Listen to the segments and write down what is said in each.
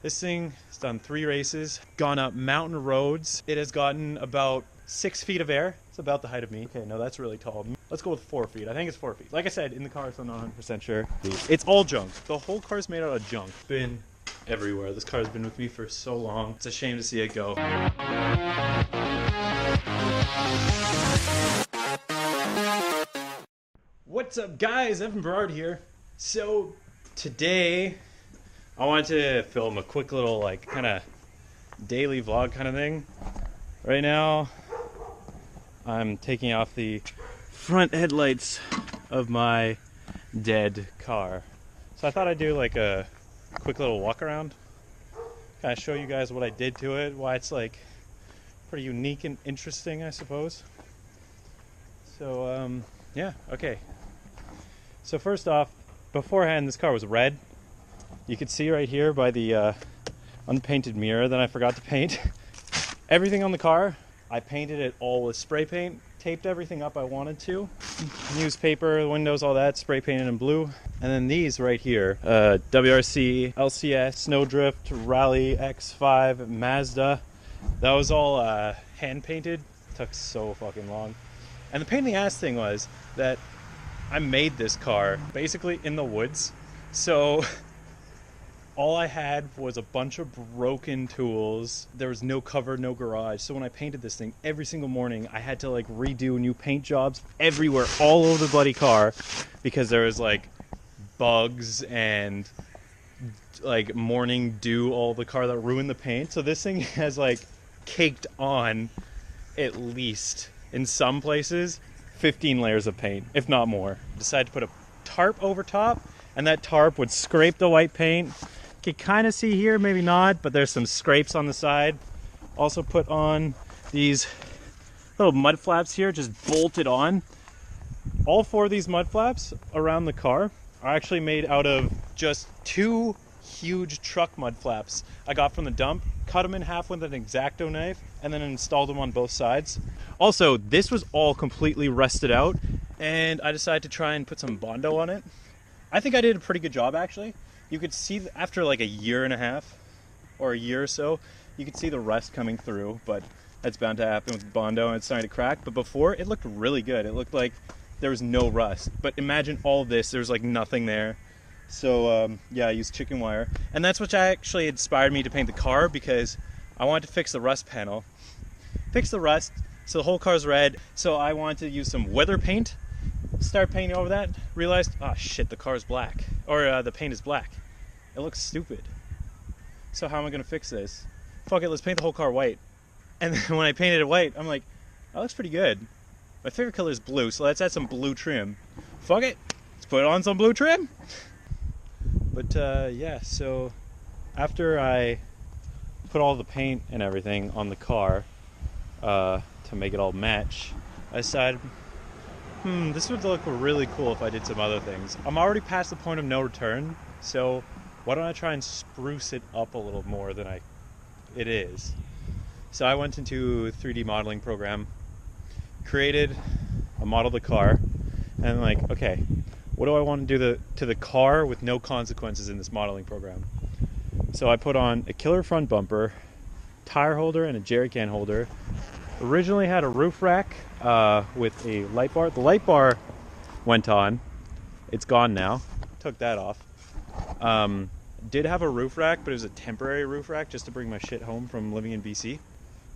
This thing has done 3 races, gone up mountain roads. It has gotten about 6 feet of air. It's about the height of me. Okay, no, that's really tall. Let's go with 4 feet. I think it's 4 feet. Like I said, in the car, so I'm not 100% sure. It's all junk. The whole car's made out of junk. Been everywhere. This car's been with me for so long. It's a shame to see it go. What's up, guys? Evan.Berard here. So today I wanted to film a quick little like kind of daily vlog kind of thing. Right now I'm taking off the front headlights of my dead car. So I thought I'd do like a quick little walk around, kind of show you guys what I did to it, why it's like pretty unique and interesting, I suppose. So yeah, okay. So first off, beforehand this car was red. You could see right here by the unpainted mirror that I forgot to paint. Everything on the car, I painted it all with spray paint, taped everything up I wanted to. Newspaper, the windows, all that, spray painted in blue. And then these right here, WRC, LCS, Snowdrift, Rally, X5, Mazda. That was all hand painted. Took so fucking long. And the pain in the ass thing was that I made this car basically in the woods. So all I had was a bunch of broken tools. There was no cover, no garage. So when I painted this thing, every single morning I had to like redo new paint jobs everywhere, all over the bloody car, because there was like bugs and like morning dew all the car that ruined the paint. So this thing has like caked on, at least in some places, 15 layers of paint, if not more. Decided to put a tarp over top, and that tarp would scrape the white paint. You can kind of see here, maybe not, but there's some scrapes on the side. Also put on these little mud flaps here, just bolted on. All 4 of these mud flaps around the car are actually made out of just 2 huge truck mud flaps I got from the dump, cut them in half with an X-Acto knife, and then installed them on both sides. Also, this was all completely rusted out, and I decided to try and put some Bondo on it. I think I did a pretty good job, actually. You could see after like a year and a half or a year or so, you could see the rust coming through, but that's bound to happen with Bondo and it's starting to crack. But before, it looked really good. It looked like there was no rust. But imagine all this, there's like nothing there. So yeah, I used chicken wire. And that's what actually inspired me to paint the car, because I wanted to fix the rust panel. Fix the rust, so the whole car's red. So I wanted to use some weather paint. Start painting over that, realized, oh shit, the car's black. Or the paint is black. It looks stupid. So how am I gonna fix this? Fuck it, let's paint the whole car white. And then when I painted it white, I'm like, that looks pretty good. My favorite color is blue, so let's add some blue trim. Fuck it, let's put on some blue trim. But yeah, so after I put all the paint and everything on the car to make it all match, I decided, this would look really cool if I did some other things. I'm already past the point of no return, so why don't I try and spruce it up a little more than it is. So I went into a 3D modeling program, created a model of the car, and I'm like, okay, what do I want to do to the car with no consequences in this modeling program? So I put on a killer front bumper, tire holder, and a jerry can holder. Originally had a roof rack with a light bar. The light bar went on. It's gone now. Took that off. Did have a roof rack, but it was a temporary roof rack just to bring my shit home from living in BC.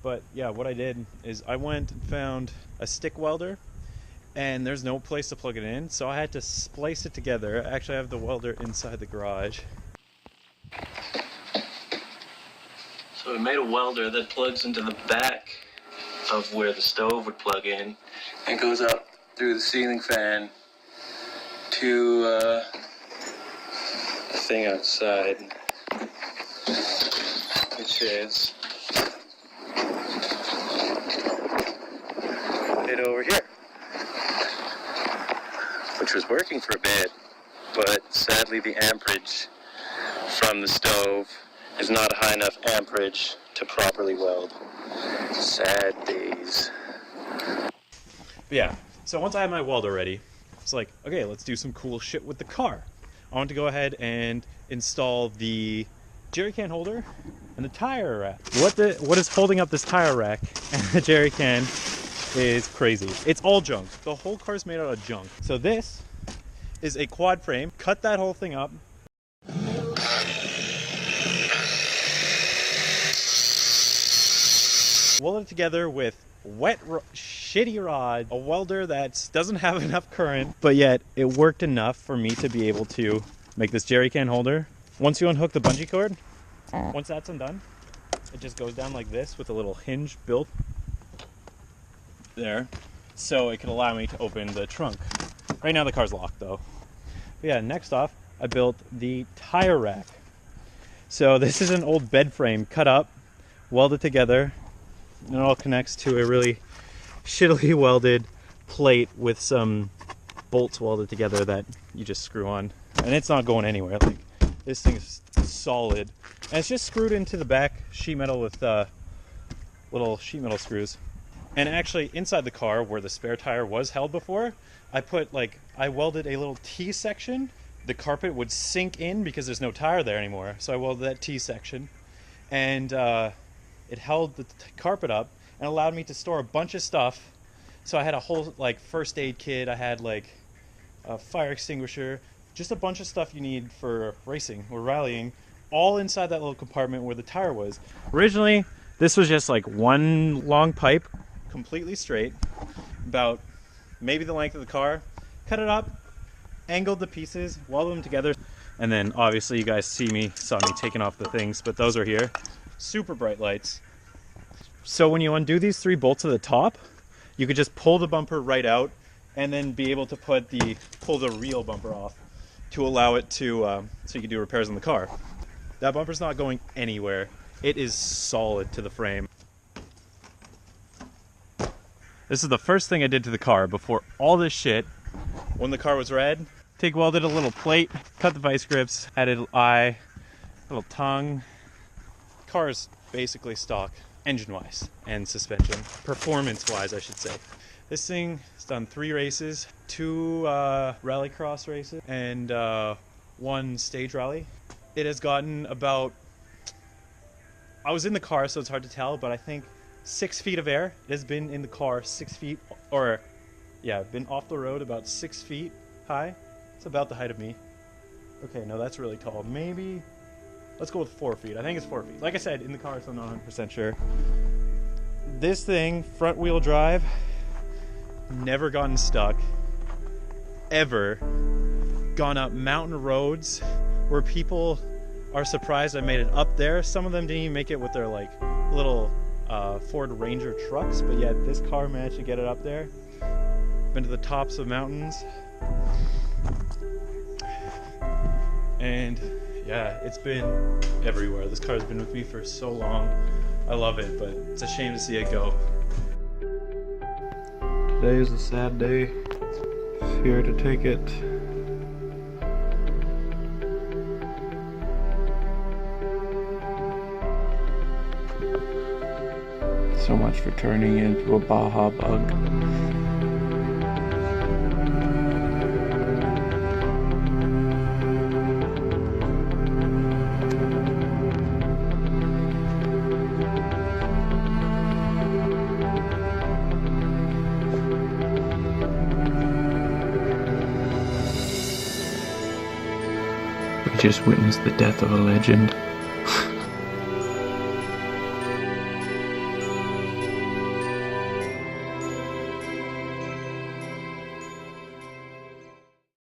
But yeah, what I did is I went and found a stick welder, and there's no place to plug it in, so I had to splice it together. I actually have the welder inside the garage. So we made a welder that plugs into the back of where the stove would plug in, and goes up through the ceiling fan to a thing outside, which is it over here, which was working for a bit, but sadly the amperage from the stove is not a high enough amperage to properly weld. Sad days. But yeah, so once I had my welder ready, it's like, okay, let's do some cool shit with the car. I want to go ahead and install the jerry can holder and the tire rack. What is holding up this tire rack and the jerry can is crazy. It's all junk. The whole car's made out of junk. So this is a quad frame. Cut that whole thing up. Weld it together with shitty rod, a welder that doesn't have enough current, but yet it worked enough for me to be able to make this jerry can holder. Once you unhook the bungee cord, once that's undone, it just goes down like this with a little hinge built there, so it can allow me to open the trunk. Right now the car's locked though. But yeah, next off, I built the tire rack. So this is an old bed frame cut up, welded together, and it all connects to a really shittily welded plate with some bolts welded together that you just screw on. And it's not going anywhere. Like, this thing is solid. And it's just screwed into the back sheet metal with little sheet metal screws. And actually inside the car where the spare tire was held before, I welded a little T section. The carpet would sink in because there's no tire there anymore. So I welded that T section, and it held the carpet up and allowed me to store a bunch of stuff. So I had a whole first aid kit, I had a fire extinguisher, just a bunch of stuff you need for racing or rallying, all inside that little compartment where the tire was. Originally, this was just one long pipe, completely straight, about maybe the length of the car. Cut it up, angled the pieces, welded them together, and then obviously you guys saw me taking off the things, but those are here. Super bright lights. So when you undo these 3 bolts at the top, you could just pull the bumper right out and then be able to pull the real bumper off to allow it to, so you can do repairs on the car. That bumper's not going anywhere. It is solid to the frame. This is the first thing I did to the car before all this shit. When the car was red, TIG welded a little plate, cut the vice grips, added an eye, little tongue. Car's basically stock, engine-wise and suspension, performance-wise I should say. This thing has done 3 races, 2 rallycross races, and 1 stage rally. It has gotten about, I was in the car so it's hard to tell, but I think 6 feet of air. It has been in the car 6 feet, or yeah, been off the road about 6 feet high. It's about the height of me. Okay, no, that's really tall. Maybe, let's go with 4 feet. I think it's 4 feet. Like I said, in the car, so I'm not 100% sure. This thing, front wheel drive, never gotten stuck, ever. Gone up mountain roads where people are surprised I made it up there. Some of them didn't even make it with their little Ford Ranger trucks, but yet this car managed to get it up there. Been to the tops of mountains, and yeah, it's been everywhere. This car's been with me for so long. I love it, but it's a shame to see it go. Today is a sad day. It's here to take it. So much for turning into a Baja bug. We just witnessed the death of a legend.